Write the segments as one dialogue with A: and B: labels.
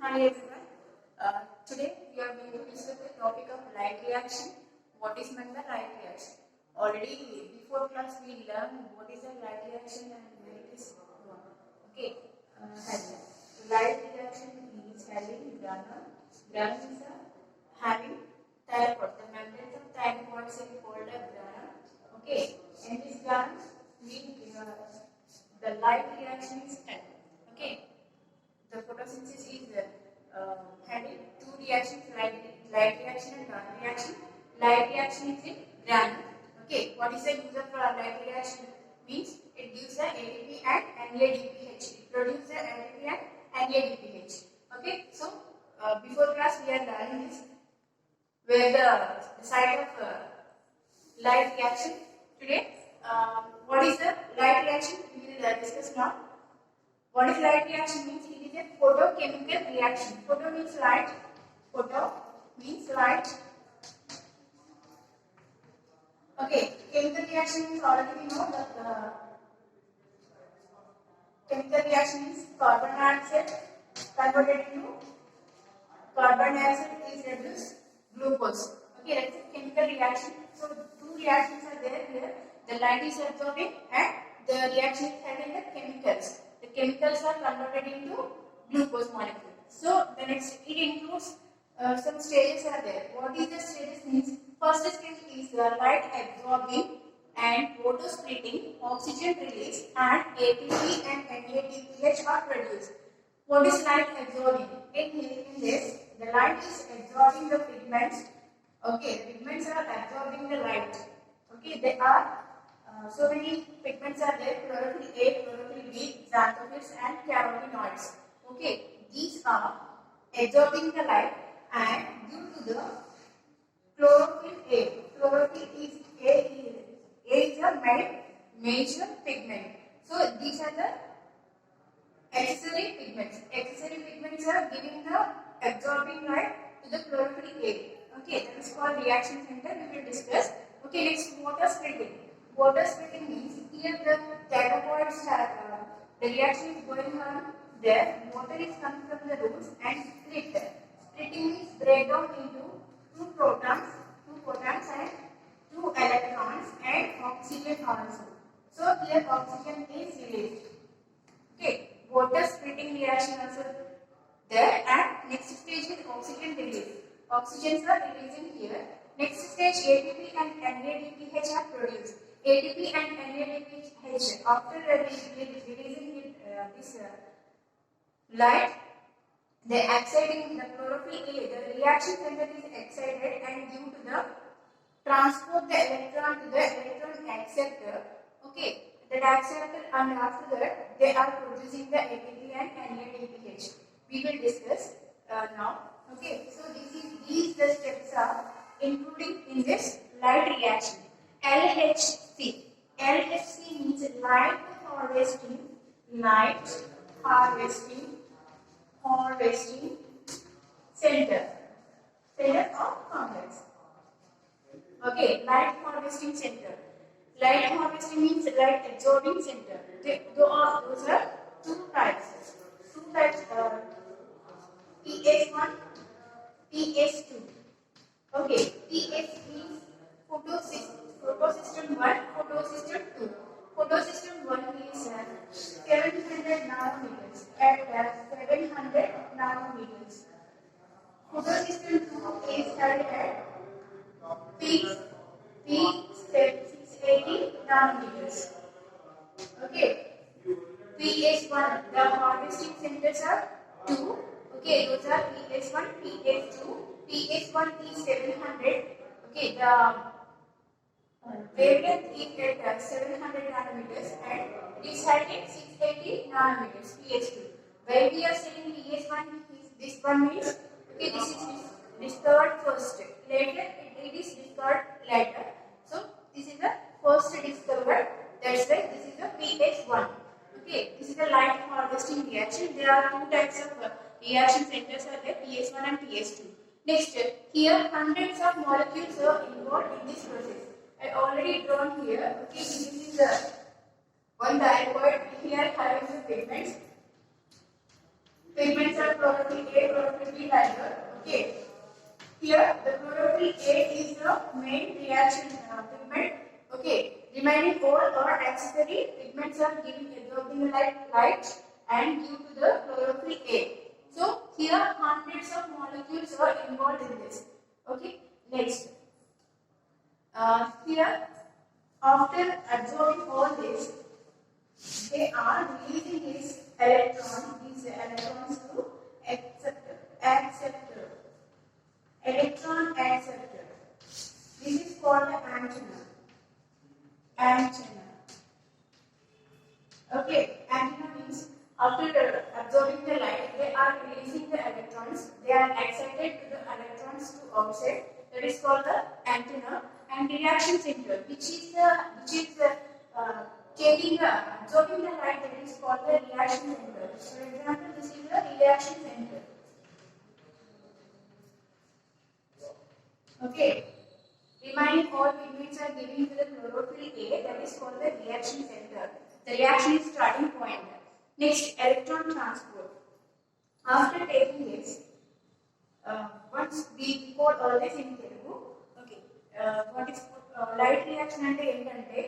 A: Hi everyone. Today we are going to discuss the topic of light reaction. What is meant by light reaction? Already before class we learned what is a light reaction and where it is from. Okay. Headline. Light reaction is having Brahman. Brahman is having thyroid. The membranes of thyroid is called a Brahman. Okay. And this Brahman means the light reaction is 10. Okay. The photosynthesis is having two reactions, light reaction and non reaction. Light reaction is in granule. Okay, what is the use of light reaction? Means it gives the ATP and NADPH. It produces the ATP and NADPH. Okay, so before class we are learning this where the site of light reaction. Today, what is the light reaction? We will discuss now. What is light reaction means? It is a photochemical reaction. Photo means light. Photo means light. Okay, chemical reaction means already we know that chemical reaction is carbon dioxide converted into carbon dioxide is reduced glucose. Okay, that's a chemical reaction. So two reactions are there here. The light is absorbing and the reaction is having the chemicals. The chemicals are converted into glucose molecule. So the next it includes some stages are there. What is the stages means? First stage is the light absorbing and photo splitting, oxygen release and ATP and NADPH are produced. What is light absorbing? In this, the light is absorbing the pigments. Okay, pigments are absorbing the light. Okay, there are so many pigments are there: chlorophyll A, chlorophyll B, xanthophylls, and carotenoids. Okay, these are absorbing the light, and due to the chlorophyll A, chlorophyll is A is a major pigment. So these are the accessory pigments. Accessory pigments are giving the absorbing light to the chlorophyll A. Okay, that is called reaction center. We will discuss. Okay, next water splitting. Water splitting means here the thyroids have the reaction is going on there. Water is coming from the roots and split. Splitting means break down into two protons and two electrons and oxygen also. So here oxygen is released. Okay, water splitting reaction also there, and next stage is oxygen release. Oxygens are releasing here. Next stage ATP and NADPH are produced. ATP and NADPH after releasing this light, they exciting the chlorophyll A. The reaction center is excited and due to the transport the electron to the electron acceptor. Okay, that acceptor, and after that they are producing the ATP and NADPH. We will discuss now. Okay, so these the steps are including in this light reaction. LHC. LHC means light harvesting. Light harvesting center. Center of complex. Okay, light harvesting center. Light harvesting means light absorbing center. Those are two types. Two types PS1, PS2. Okay, PS means photosystem 1, photosystem 2. Photosystem 1 is 700 nanometers at 700 nanometers. Photosystem 2 is held at P680 nanometers. Okay. PS1, the harvesting centers are 2. Okay, those are PS1, PS2. PS1 is 700. Okay, the wavelength is at 700 nanometers and it is held at 680 nanometers. PS2. When we are saying PS1, this one means okay, this is discovered first. Later, it is discovered later. So this is the first discovered. That's why this is the PS1. Okay, this is the light harvesting reaction. There are two types of reaction centers are there, PS1 and PS2. Next, here hundreds of molecules are involved in this process. I already drawn here. Okay, this is one thyroid. Here having the pigments. pigments are chlorophyll A, chlorophyll B like that. Okay. Here the chlorophyll A is the main reaction pigment. Okay. Remaining all or accessory pigments are giving absorbing light and due to the chlorophyll A. So here hundreds of molecules are involved in this. Okay. Next. Here after absorbing all this, they are releasing these electrons to acceptor, electron acceptor. This is called antenna. Antenna. Okay, antenna means after absorbing the light, they are releasing the electrons. They are excited to the electrons to outside. That is called the antenna. And reaction center, which is taking the absorbing the light. That is called the reaction center. For example, this is the reaction center. Okay. Remaining all pigments are giving to the chlorophyll A, that is called the reaction center. The reaction is starting point. Next, electron transport. After taking this, once we call all this in Telugu. Okay. What is light reaction ante entante?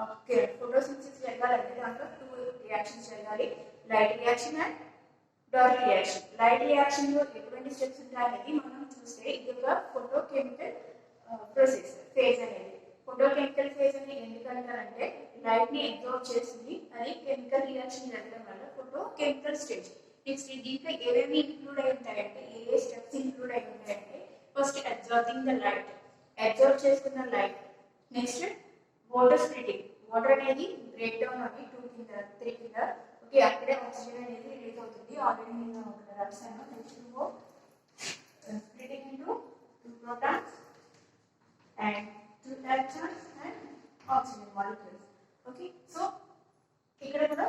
A: Okay. Photosynthesis జరగాలంటే దాంట్లో two reactions జరగాలి. Light reaction and dark reaction. Light reaction లో ఎటువంటి steps ఉంటాయనేది మనం చూస్తే ఇది ఒక photochemical process phase అనేది. ఫోటోకెమికల్ ఫేజ్ అని ఎందుకంటారంటే లైట్ ని అబ్జర్వ్ చేస్తుంది, అది కెమికల్ రియాక్షన్ జరగడం వల్ల ఫోటోకెమికల్ స్టేజ్. నెక్స్ట్ దీంట్లో ఏమేమి ఇంక్లూడ్ అయి ఉంటాయంటే ఏ స్టెప్స్ ఇంక్లూడ్ అయి ఉంటాయంటే first observing the light, observe చేసుకున్న light. Next water splitting, water అనేది బ్రేక్ డౌన్ అవి 2 కింద 3 కింద. ఓకే, అక్కడే ఆక్సిజన్ అనేది రిలీజ్ అవుతుంది. ఆల్రెడీ నేను అక్కడ రాశాను. Next splitting into 2 protons and 2 electrons and oxygen molecules. Okay, so ఇక్కడ కూడా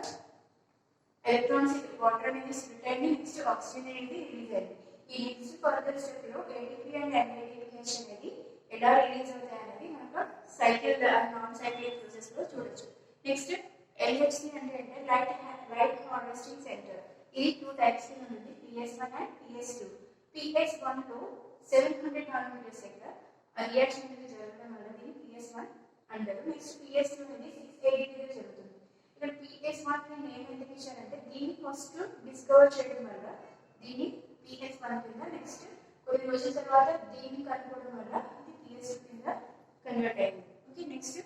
A: ఎలక్ట్రాన్స్ వాటర్ అనేది స్ప్లిట్ అయింది, నెక్స్ట్ ఆక్సిజన్ అనేది రిలీజ్ అయింది. ఈ నెక్స్ట్ ఫర్దర్ స్టెప్ లో ATP అండ్ NADPH అనేది ఎలా రిలీజ్ అవుతాయి అనేది మనకు సైకిల్ నాన్ సైక్లిక్ ప్రాసెస్ లో చూడొచ్చు. నెక్స్ట్ LHC అంటే లైట్ హార్వెస్టింగ్ సెంటర్. ఇది 2 టైప్స్ ఉంటుంది, PS1 అండ్ PS2. PS1 లో 700 నానోమీటర్స్ దగ్గర రియాక్షన్ అనేది జరగడం వల్ల దీన్ని PS1 అంటారు. నెక్స్ట్ PS2 అనేది 680 దగ్గర జరుగుతుంది. ఇక్కడ PS1 నేమ్ ఎందుకు ఇచ్చారంటే దీన్ని ఫస్ట్ డిస్కవర్ చేయడం వల్ల దీన్ని PS1 కింద, నెక్స్ట్ కొన్ని రోజుల తర్వాత దీన్ని కనుక్కోవడం వల్ల ఇది PS2 కింద కన్వర్ట్ అయింది. ఓకే, నెక్స్ట్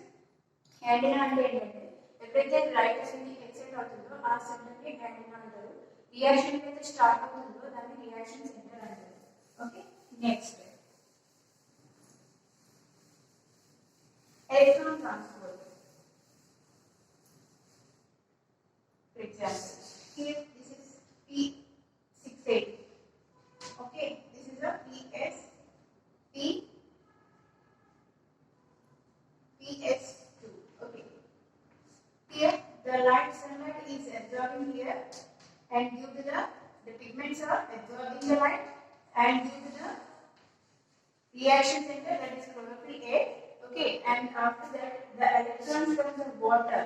A: యాంటెన్నా అంటే ఏంటంటే ఎప్పుడైతే లైట్ అనేది ఎక్సైట్ అవుతుందో ఆ సెంటర్ని యాంటెన్నా అంటారు. రియాక్షన్ అయితే స్టార్ట్ అవుతుందో దాన్ని రియాక్షన్ సెంటర్ అంటారు. Okay, next electron transport. For example, here this is P68. Okay, this is a PS2. Okay, here the sunlight is absorbing here, and due to the pigments are absorbing the light, and due to the reaction center, that is chlorophyll A. Okay, and after that the electrons from the water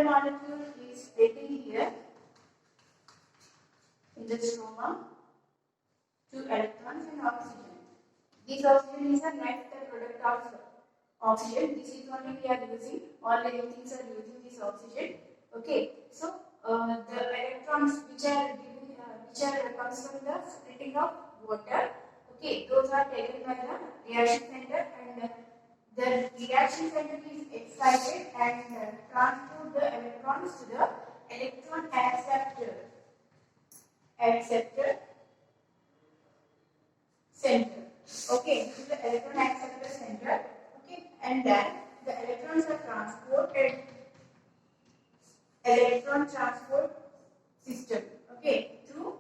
A: molecule is splitting here in the stroma, 2 electrons and oxygen. This oxygen is a net product of oxygen. This is only we are using, all living things are using this oxygen. Okay, so the electrons which are comes from the splitting of water, okay, those are taken by the reaction center, and the reaction center is excited and transport the electrons to the electron acceptor center. Okay, this is the electron acceptor center. Okay, and then the electrons are transported electron transport system. Okay, through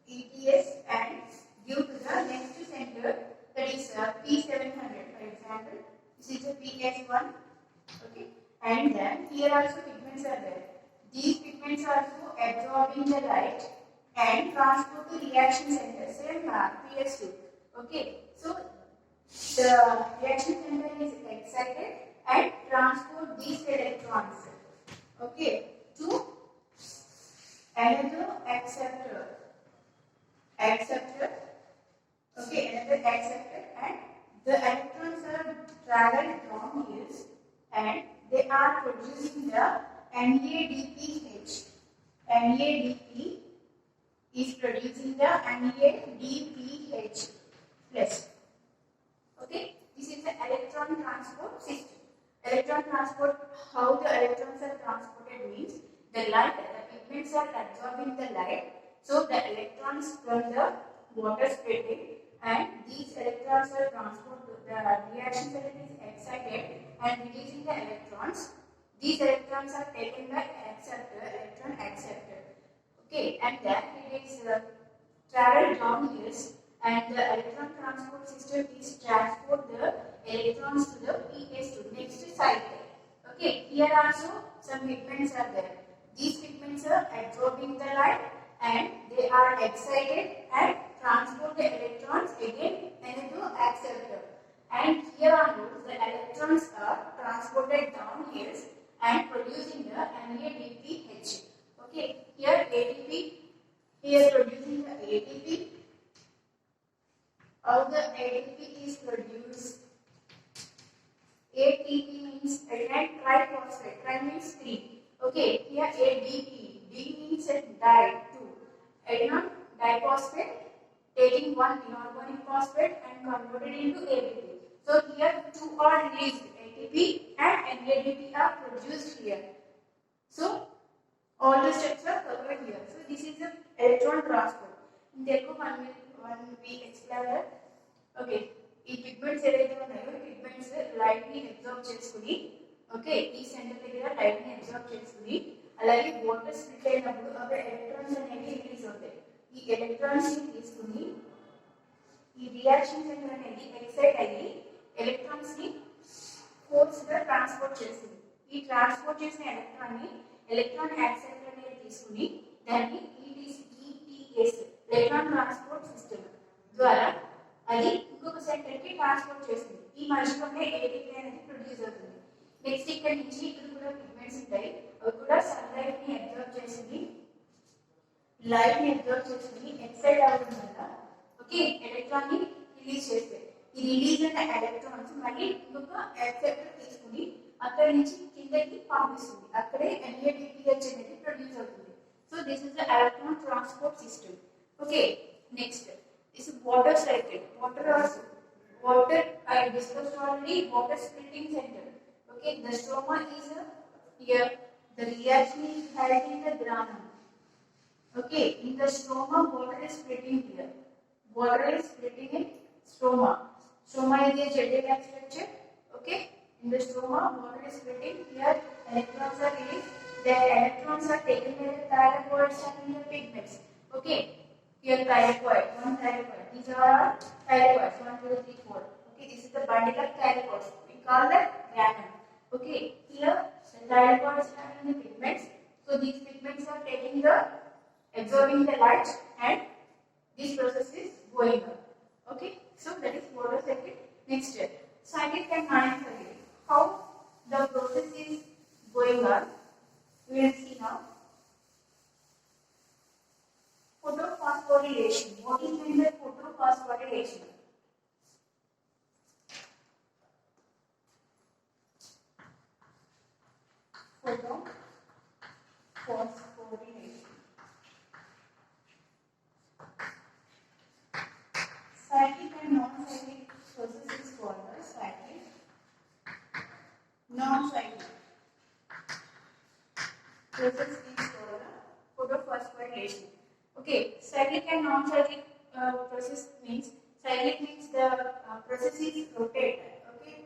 A: ETS and due to the next center, that is P700. For example, this is a PS1. Okay, and then here also pigments are there. These pigments are also absorbing the light and transport to reaction center, same PS2. Okay, so the reaction center is excited and transport these electrons, okay, to another acceptor, acceptor, okay, another acceptor, and the electrons are traveled down here and they are producing the NADPH. NADP is producing the NADPH plus. Okay, this is the electron transport system. Electron transport, how the electrons are transported means the light, the pigments are absorbing the light, so the electrons from the water splitting and these electrons are transported, the reaction cell is excited and releasing the electrons. These electrons are taken by acceptor, electron acceptor. Okay, and then it is travel down here and the electron transport system is transport the electrons to the PS2 next cycle. Okay, here also some pigments are there. These pigments are absorbing the light and they are excited and transport the electrons again into acceptor. And here onwards the electrons are transported down here and producing the NADPH. Okay, here ATP, here producing the ATP. How the ATP is produced? ATP means adenine triphosphate. Tri means 3. Okay, here ADP. D means a di 2. Adenine diphosphate taking one inorganic phosphate and converted into ATP. So here two are released. ATP and NADP are produced here. So all the steps are covered here. So this is the electron transport. Therefore, one we explain that. Okay, ఈ pigments ఏదైతే ఉన్నాయో pigments light ని observe చేసుకుని okay ఈ centre దగ్గర light ని observe చేసుకుని అలాగే వాటర్ స్ప్లిట్ అయినప్పుడు అక్కడ ఎలక్ట్రాన్స్ అనేవి రిలీజ్ అవుతాయి. ఈ ఎలక్ట్రాన్స్ ని తీసుకుని ఈ రియాక్షన్ సెంటర్ అనేది ఎక్సైట్ అయ్యి ఎలక్ట్రాన్స్ ని ఫోర్స్ గా ట్రాన్స్పోర్ట్ చేస్తుంది. ఈ ట్రాన్స్పోర్ట్ చేసిన ఎలక్ట్రాన్ ని ఎలక్ట్రాన్ యాక్సెప్టర్ అనేది తీసుకుని దాన్ని ETS ఎలక్ట్రాన్ ట్రాన్స్పోర్ట్ సిస్టమ్ ద్వారా అది ఇంకొక సెంటర్ కి ట్రాన్స్పోర్ట్ చేస్తుంది. ఈ మధ్యలోనే ATP అనేది ప్రొడ్యూస్ అవుతుంది. నెక్స్ట్ ఇక్కడ నుంచి ఇక్కడ కూడా పిగ్మెంట్స్ ఉంటాయి. అవి కూడా సన్లైట్ ని అబ్జర్వ్ చేసి లైట్ ని అబ్జర్వ్ చేసుకుని ఎక్సైట్ అవ్వడం వల్ల ఓకే ఎలక్ట్రాన్ ని రిలీజ్ చేస్తాయి. ఈ రిలీజ్ అయిన ఎలక్ట్రాన్స్ మళ్ళీ ఇంకొక యాక్సెప్టర్ తీసుకుని అక్కడి నుంచి కిందకి పంపిస్తుంది. అక్కడే NADPH అనేది ప్రొడ్యూస్ అవుతుంది. So this is the electron transport system. Okay, next is water cycle. Water I discussed already. Water splitting center. Okay, the stroma is here. The reaction is held in the granum. Okay, in the stroma, water is splitting here. Water is splitting in stroma. Stroma is a jelly-like structure. Okay, in the stroma, water is splitting here. Electrons are released. The electrons are taken by the thylakoids and the pigments. Okay. Here thylakoid, one thylakoid. These are thylakoids, 1, 2, 3, 4. Okay, this is the bundle of thylakoids. We call that granum. Okay, here the thylakoids are in the pigments. So these pigments are taking the, absorbing the light and this process is going on. Okay, so that is water cycle. Next step, cyclic and non-cyclic. How the process is going on, we will see now. Photophosphorylation. What is meant by photophosphorylation? Photophosphorylation. Cyclic and non-cyclic process is called the cyclic. Non-cyclic process is called the photophosphorylation. Okay, cyclic and non-cyclic process means cyclic means the process is rotate. Okay,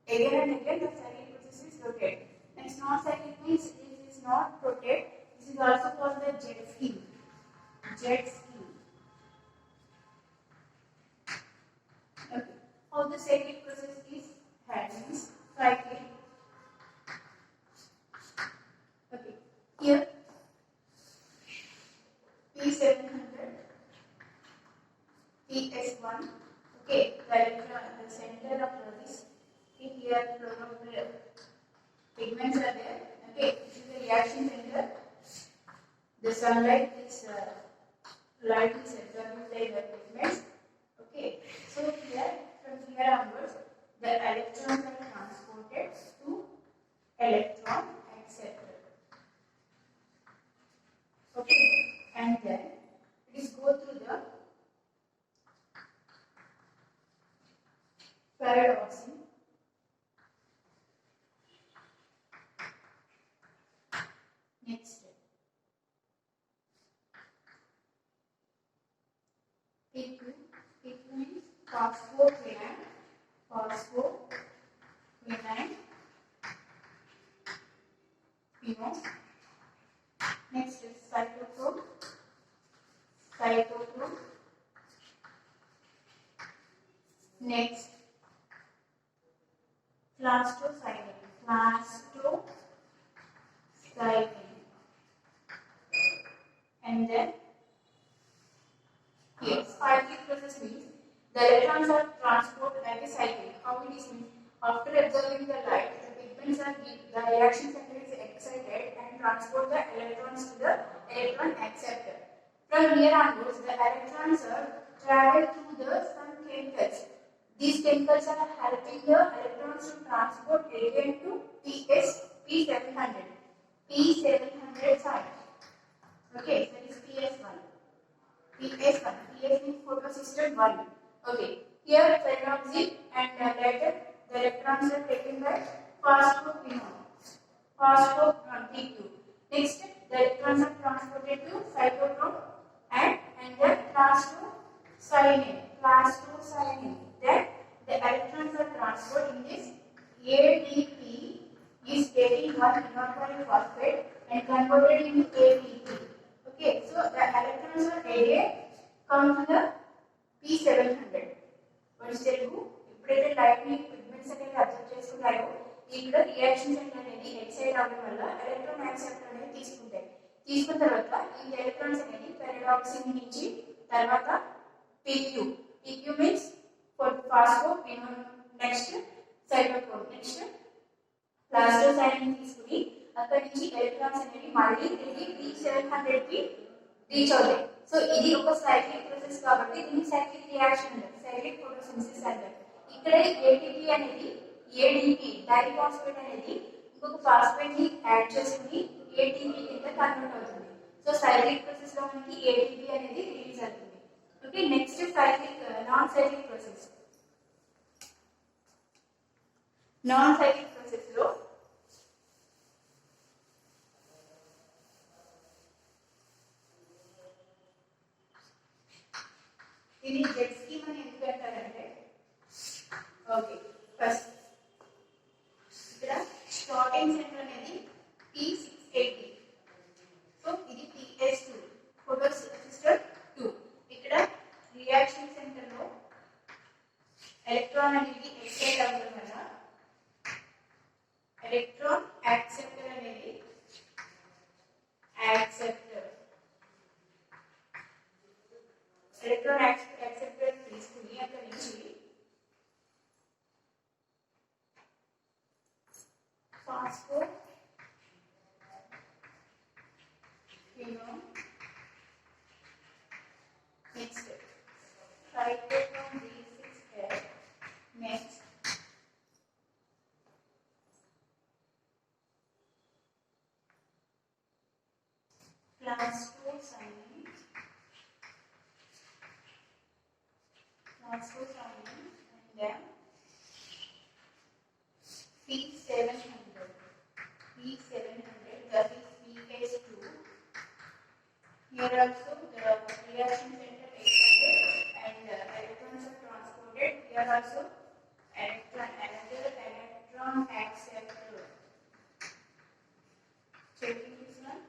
A: again and again the cyclic process is rotate. Next, non-cyclic means it is not rotate. This is also called the jet stream. Jet stream. Okay, how the cyclic process is happens? Cyclic. Okay, here. P700, PS1. Okay, the center of this. Here, pigments are there. Okay, this is the reaction center. The sunlight is light is absorbed by the pigments. Okay, so here from here onwards, the electrons are transported to electron acceptor. Okay, and then it is go through the paradoxing. Next step. PQ. PQ means phosphoquinone. Phosphoquinone. Phenol. Next is cytochrome. Cytochrome. Next, plastocyanine. Plastocyanine. And then here, cyclic process means the electrons are transported like a cycle. How it is means after observing the light, the pigments are the reaction center is excited and transport the electrons to the electron acceptor. From here onwards, the electrons are travel through some chemicals. These chemicals are helping the electrons to transport again to P700 site. Okay, that is PS1. PS1. PS means photosystem 1. Okay. Here peroxide and later the electrons are taken by phosphoquinone. PQ. Next, the electrons are transported to cytochrome and then plastocyanine. Then the electrons are transferred in this ADP is taking one inorganic phosphate and converted into ATP. Okay, so the electrons are again come to the P700. What is Telugu ఇప్పుడైతే light ని pigments అనేవి observe చేసుకున్నాయో ఇక్కడ reaction centre అనేది excite అవ్వడం వల్ల electron acceptor అనేది తీసుకున్న తర్వాత ఈ ఎలక్ట్రాన్స్ అనేది పెరాడాక్సిన్ నుంచి తర్వాత PQ means phosphoquinone next cytochrome next plastocyanin తీసుకుని అక్కడ నుంచి ఎలక్ట్రాన్స్ అనేవి మళ్ళీ తిరిగి P700 కి రీచ్ అవుతాయి. సో ఇది ఒక సైక్లిక్ ప్రాసెస్ కాబట్టి దీన్ని సైక్లిక్ రియాక్షన్ అంటారు, సైక్లిక్ ఫోటోసింథసిస్ అంటారు. ఇక్కడ ATP అనేది ADP డైఫాస్ఫేట్ అనేది ఇంకొక ఫాస్ఫేట్ ని యాడ్ చేసుకుని ATP కింద కన్వర్ట్ అవుతుంది. సో సైక్లిక్ ప్రాసెస్ లో మనకి ATP అనేది రిలీజ్ అవుతుంది. Okay, next cyclic non cyclic process. Non cyclic process లో ఇది జెట్ స్కీమ్ అని ఎందుకు అంటారంటే ఓకే ఫస్ట్ ఇక్కడ స్టార్టింగ్ సెంటర్ అనేది P680. సో ఇది PS2 ఫోటోసిస్టర్ 2. ఇక్కడ రియాక్షన్ సెంటర్ లో ఎలక్ట్రాన్ అనేది ఎక్సైట్ అవ్వడం వల్ల ఎలక్ట్రాన్ యాక్సెప్టర్ అనేది ఎలక్ట్రాన్ యాక్సెప్టర్ తీసుకుని అక్కడ నుంచి phosphoquinone next cytochrome B6F next plastocyanine and then P700 that is PS2. Here also the reaction center excited and electrons are transported. Here also another electron acceptor. Checking this one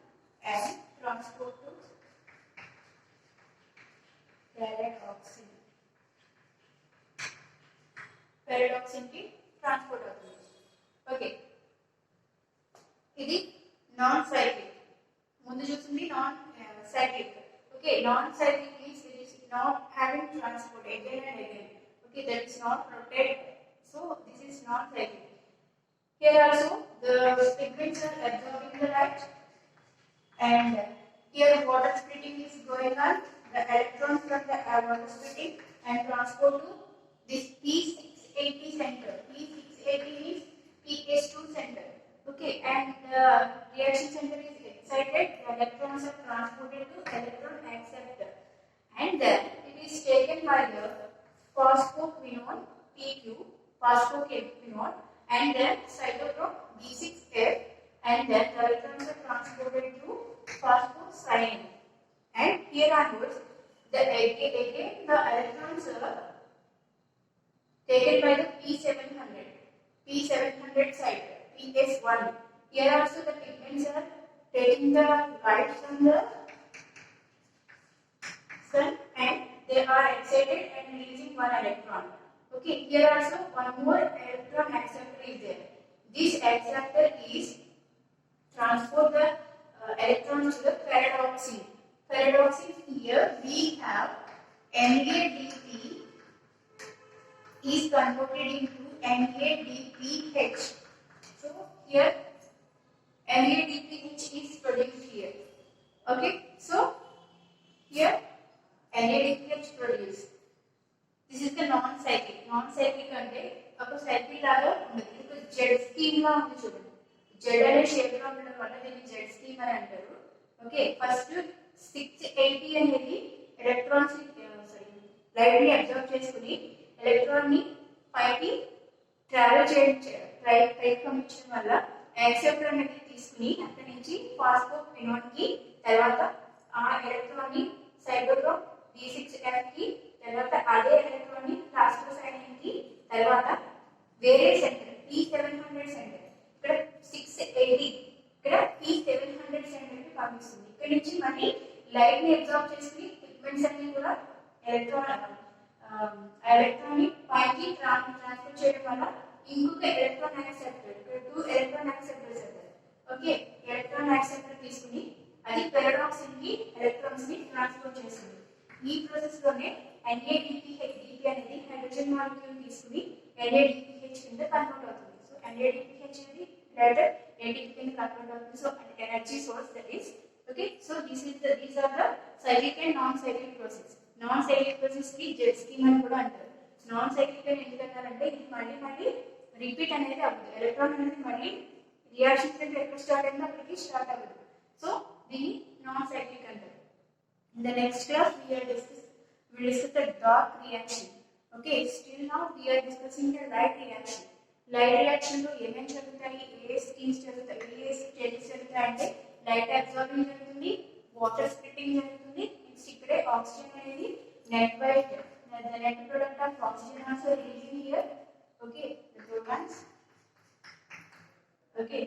A: and transport to paradoxin ki transport అవుతుంది. Okay, ఇది non cyclic. ముందు చూస్తుంది non cyclic. Okay, non cyclic means it is not having transport again and again. Okay, that is not rotated. So this is non cyclic. Here also the pigments are absorbing the light and Here water splitting is going on. The electrons from the water splitting and transport to this P680 center. P680 is PH2 center. Okay, and the reaction center is excited. The electrons are transported to electron acceptor, and then it is taken by the phosphoquinone PQ, phosphoquinone, and then cytochrome B6F, and then the electrons are transported to phosphocyanide. And here onwards, again the electrons are taken by the P700 side, PS1. Here also the pigments are taking the light from the sun and they are excited and releasing one electron. Okay, here also one more electron acceptor is there. This acceptor is transport the electrons to the ferredoxine. Ferredoxine, here we have NADP is converted into NADPH. So here NADPH is produced here. Okay, so here NADPH produced. This is the non-cyclic. Non-cyclic అంటే ఒక cycle లాగా ఉండదు. ఇది ఒక Z scheme లా ఉంది చూడండి. Z అనే shape లో ఉండడం వల్ల దీన్ని జెడ్ స్కీమ్ అని అంటారు. ఓకే, ఫస్ట్ 680 అనేది ఎలక్ట్రాన్స్ లైట్ ని అబ్జర్వ్ చేసుకుని ఎలక్ట్రాన్ ని పైకి ట్రావెల్ పైకి పంపించడం వల్ల యాక్సెప్టర్ అనేది తీసుకుని అక్కడి నుంచి ఫాస్ఫోక్వినోన్ కి తర్వాత ఆ ఎలక్ట్రాన్ ని సైటోక్రోమ్ B6F కి తర్వాత అదే ఎలక్ట్రాన్ ని ప్లాస్టోసైనిన్ కి తర్వాత వేరే సెంటర్ P700 సెంటర్ ఇక్కడ 680 ఇక్కడ P700 సెంటర్ కి పంపిస్తుంది. ఇక్కడ నుంచి మళ్ళీ లైట్ ని అబ్జర్వ్ చేసుకుని పిగ్మెంట్స్ అన్ని కూడా ఎలక్ట్రాన్ ని పైకి ట్రాన్స్ఫర్ చేయడం వల్ల ఇంకొక ఎలక్ట్రాన్ యాక్సెప్టర్, ఇక్కడ 2 ఎలక్ట్రాన్ యాక్సెప్టర్స్ ఉంటాయి. ఓకే, ఎలక్ట్రాన్ యాక్సెప్టర్ తీసుకుని అది పెరాడాక్సిన్ కి ఎలక్ట్రాన్స్ ని ట్రాన్స్ఫర్ చేస్తుంది. ఈ ప్రాసెస్ లోనే NADPH అనేది హైడ్రోజన్ మాలిక్యూల్ తీసుకుని NADPH కింద కన్వర్ట్ అవుతుంది. సో NADPH అనేది డైరెక్ట్ ATP కింద కన్వర్ట్ అవుతుంది. So energy source that is okay. So these are the cyclic and non cyclic process. Non cyclic process కి జెడ్ స్కీమ్ అని కూడా అంటారు. నాన్ సైక్లిక్ అని ఎందుకంటారంటే ఇది మళ్ళీ రిపీట్ అనేది అవ్వదు. ఎలక్ట్రాన్ అనేది మళ్ళీ రియాక్షన్ సెంటర్ ఎక్కడ స్టార్ట్ అయిందో అక్కడికి స్టార్ట్ అవ్వదు. సో దీన్ని నాన్ సైక్లిక్ అంటారు. In the next class, we will discuss the dark reaction. Okay, still now we are discussing the light reaction. Light reaction లో ఏమేం జరుగుతాయి, ఏ స్కీమ్స్ జరుగుతాయి, ఏ స్టేజెస్ జరుగుతాయి అంటే లైట్ అబ్జార్బింగ్ జరుగుతుంది, వాటర్ స్ప్లిట్టింగ్ జరుగుతుంది. నెక్స్ట్ ఇక్కడే ఆక్సిజన్ అనేది net product of oxygen also releasing here. Okay, the protons. Okay,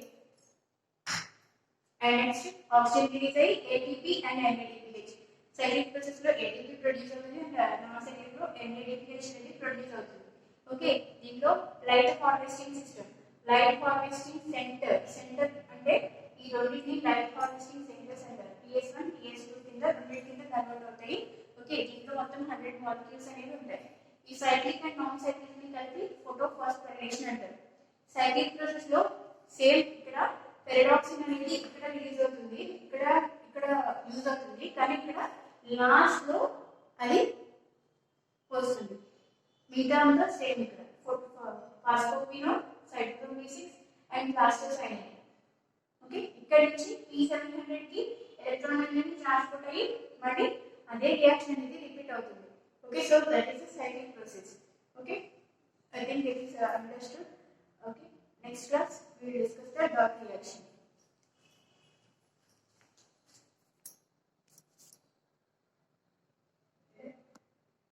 A: and next oxygen release అయ్యి ATP and NADPH. Cyclic process లో ATP ప్రొడ్యూస్ అవుతుంది అండ్ నాన్ సైక్లిక్ లో NADPH అనేది produce అవుతుంది. Okay, దీనిలో light harvesting system, light harvesting centre అంటే ఈ రెండింటిని లైట్ హార్వెస్టింగ్ సెంటర్స్ అంటారు. PS1 PS2 కింద రెండింటి కింద కన్వర్ట్ అవుతాయి. ఓకే, దీంట్లో మొత్తం 100 మాలిక్యూల్స్ అనేవి ఉంటాయి. ఈ సైక్లిక్ అండ్ నాన్ సైక్లిక్ ని కలిపి ఫోటోఫాస్ఫోరైలేషన్ అంటారు. సైక్లిక్ ప్రాసెస్ లో సేమ్ ఇక్కడ పెరాడాక్సిన్ అనేది ఇక్కడ రిలీజ్ అవుతుంది, ఇక్కడ యూజ్ అవుతుంది, కానీ ఇక్కడ లాస్ట్ లో అది వస్తుంది. మిగతా అంతా సేమ్. ఇక్కడ phosphoquinone, cytochrome B6 and plastocyanin. Okay, ఇక్కడ నుంచి P700 కి ఎలక్ట్రాన్ అనేది ట్రాన్స్పోర్ట్ అయ్యి మళ్ళీ అదే రియాక్షన్ అనేది రిపీట్ అవుతుంది. Okay, so that is the cyclic process. Okay, I think it is understood. Okay, next class we will discuss the dark reaction.